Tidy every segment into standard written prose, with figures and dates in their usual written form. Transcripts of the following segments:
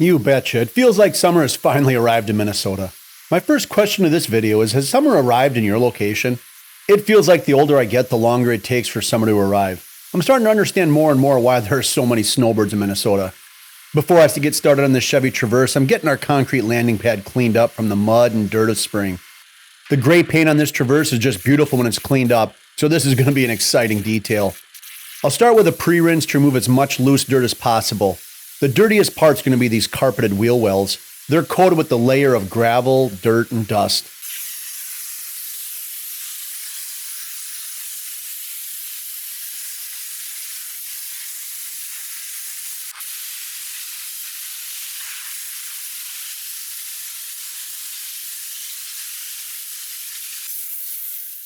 You betcha. It feels like summer has finally arrived in Minnesota. My first question to this video is, has summer arrived in your location? It feels like the older I get, the longer it takes for summer to arrive. I'm starting to understand more and more why there are so many snowbirds in Minnesota. Before I get started on this Chevy Traverse, I'm getting our concrete landing pad cleaned up from the mud and dirt of spring. The gray paint on this Traverse is just beautiful when it's cleaned up, so this is going to be an exciting detail. I'll start with a pre-rinse to remove as much loose dirt as possible. The dirtiest part's going to be these carpeted wheel wells. They're coated with the layer of gravel, dirt, and dust.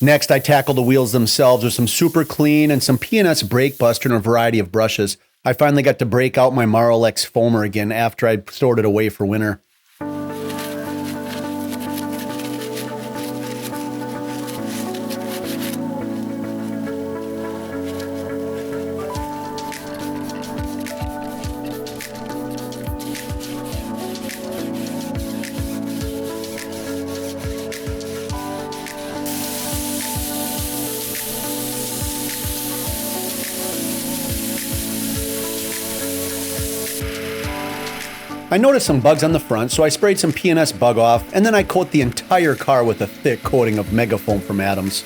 Next, I tackle the wheels themselves with some Super Clean and some P&S Brake Buster and a variety of brushes. I finally got to break out my Marlex foamer again after I'd stored it away for winter. I noticed some bugs on the front, so I sprayed some P&S Bug Off, and then I coat the entire car with a thick coating of Megafoam from Adams.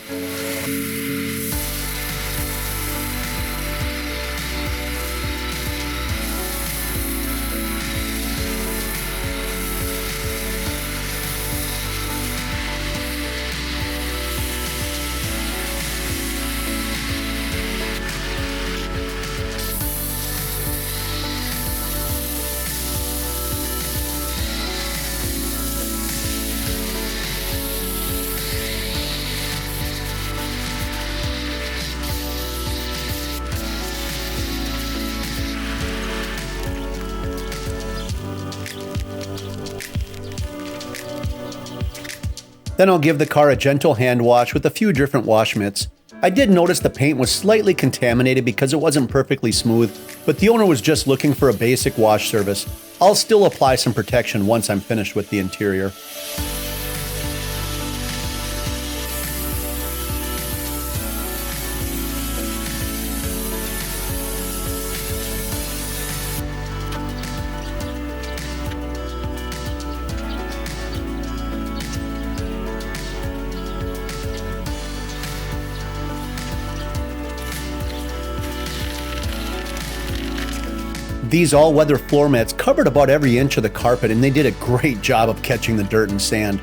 Then I'll give the car a gentle hand wash with a few different wash mitts. I did notice the paint was slightly contaminated because it wasn't perfectly smooth, but the owner was just looking for a basic wash service. I'll still apply some protection once I'm finished with the interior. These all-weather floor mats covered about every inch of the carpet, and they did a great job of catching the dirt and sand.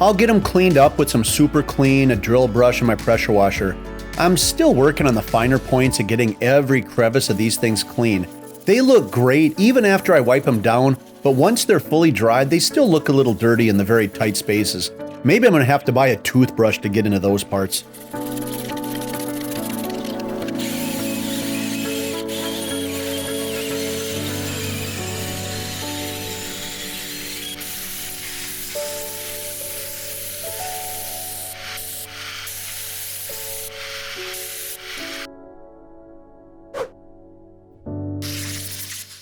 I'll get them cleaned up with some Super Clean, a drill brush, and my pressure washer. I'm still working on the finer points of getting every crevice of these things clean. They look great even after I wipe them down, but once they're fully dried, they still look a little dirty in the very tight spaces. Maybe I'm going to have to buy a toothbrush to get into those parts.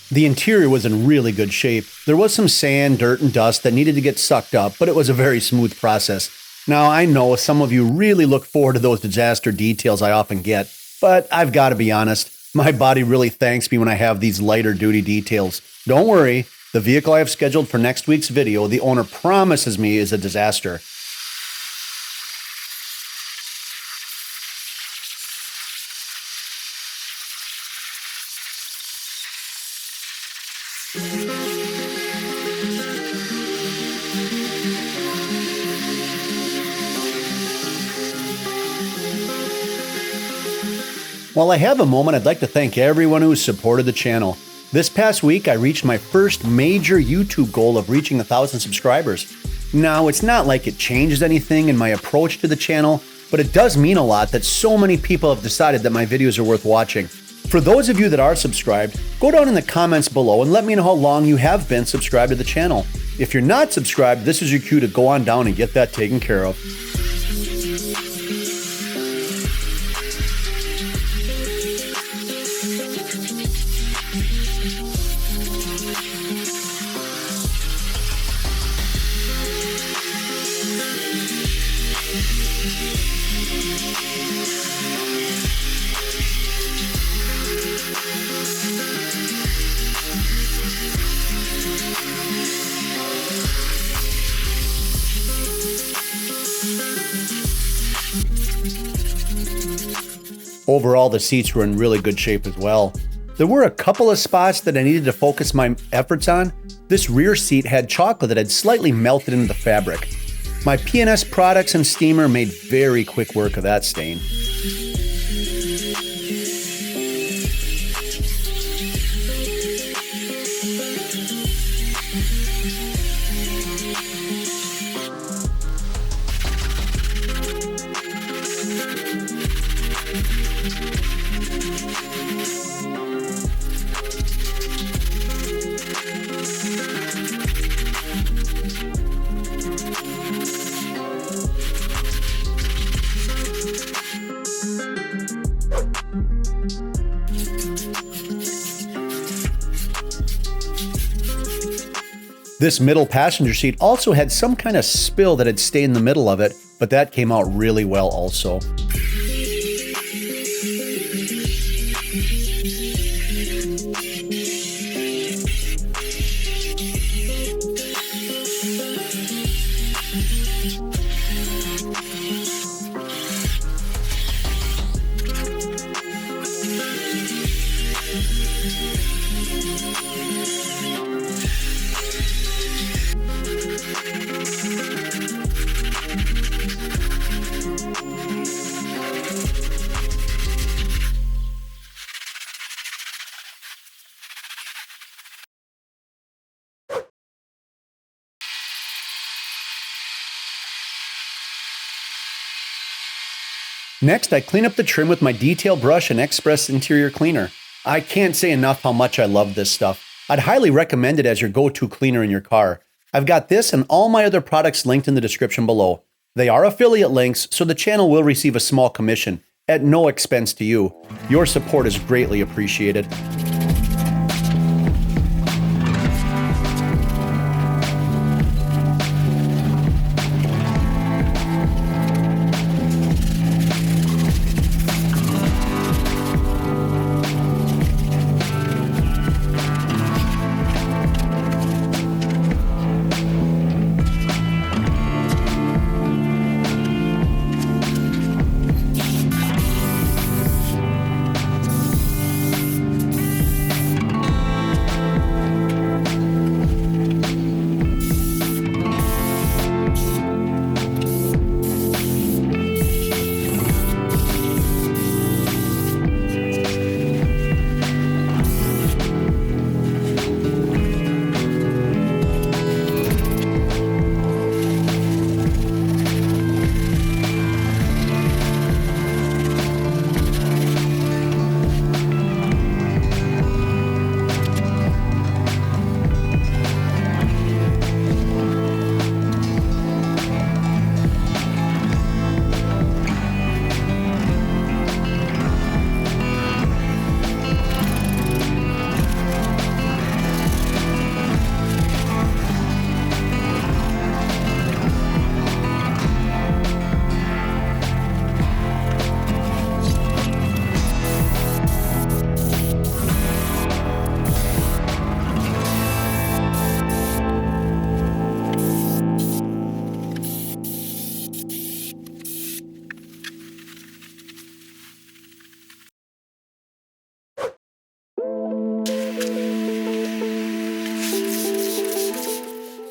The interior was in really good shape. There was some sand, dirt, and dust that needed to get sucked up, but it was a very smooth process. Now, I know some of you really look forward to those disaster details I often get, but I've got to be honest, my body really thanks me when I have these lighter duty details. Don't worry, the vehicle I have scheduled for next week's video, the owner promises me is a disaster. While I have a moment, I'd like to thank everyone who has supported the channel. This past week, I reached my first major YouTube goal of reaching 1,000 subscribers. Now, it's not like it changes anything in my approach to the channel, but it does mean a lot that so many people have decided that my videos are worth watching. For those of you that are subscribed, go down in the comments below and let me know how long you have been subscribed to the channel. If you're not subscribed, this is your cue to go on down and get that taken care of. Overall, the seats were in really good shape as well. There were a couple of spots that I needed to focus my efforts on. This rear seat had chocolate that had slightly melted into the fabric. My P&S products and steamer made very quick work of that stain. This middle passenger seat also had some kind of spill that had stayed in the middle of it, but that came out really well also. Next, I clean up the trim with my detail brush and Express interior cleaner. I can't say enough how much I love this stuff. I'd highly recommend it as your go-to cleaner in your car. I've got this and all my other products linked in the description below. They are affiliate links, so the channel will receive a small commission at no expense to you. Your support is greatly appreciated.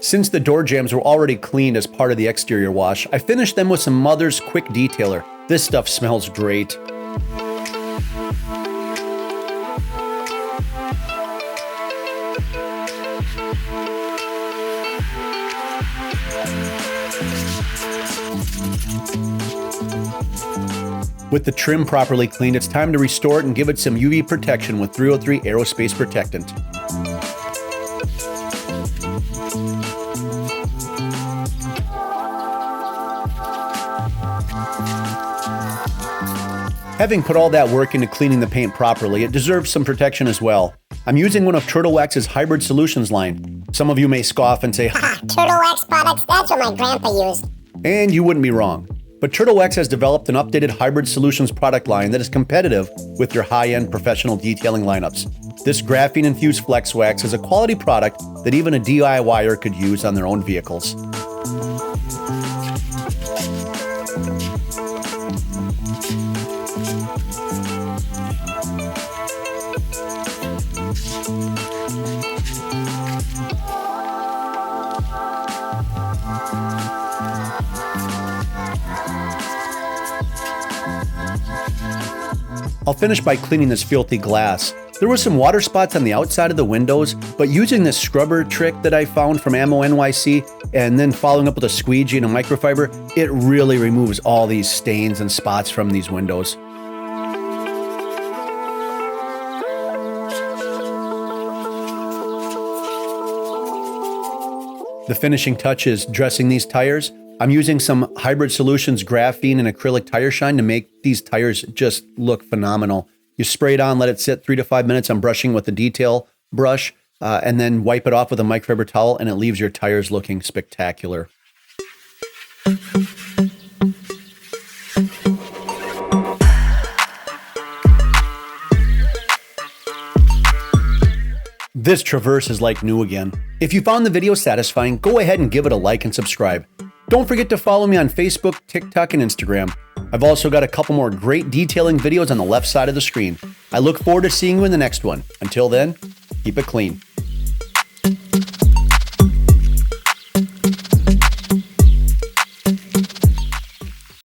Since the door jambs were already cleaned as part of the exterior wash, I finished them with some Mother's Quick Detailer. This stuff smells great. With the trim properly cleaned, it's time to restore it and give it some UV protection with 303 Aerospace Protectant. Having put all that work into cleaning the paint properly, it deserves some protection as well. I'm using one of Turtle Wax's Hybrid Solutions line. Some of you may scoff and say, "Ha, Turtle Wax products, that's what my grandpa used." And you wouldn't be wrong. But Turtle Wax has developed an updated Hybrid Solutions product line that is competitive with your high-end professional detailing lineups. This graphene-infused Flex Wax is a quality product that even a DIYer could use on their own vehicles. I'll finish by cleaning this filthy glass. There were some water spots on the outside of the windows, but using this scrubber trick that I found from Ammo NYC and then following up with a squeegee and a microfiber, it really removes all these stains and spots from these windows. The finishing touch is dressing these tires. I'm using some Hybrid Solutions graphene and acrylic tire shine to make these tires just look phenomenal. You spray it on, let it sit 3 to 5 minutes. I'm brushing with a detail brush and then wipe it off with a microfiber towel, and it leaves your tires looking spectacular. This Traverse is like new again. If you found the video satisfying, go ahead and give it a like and subscribe. Don't forget to follow me on Facebook, TikTok, and Instagram. I've also got a couple more great detailing videos on the left side of the screen. I look forward to seeing you in the next one. Until then, keep it clean.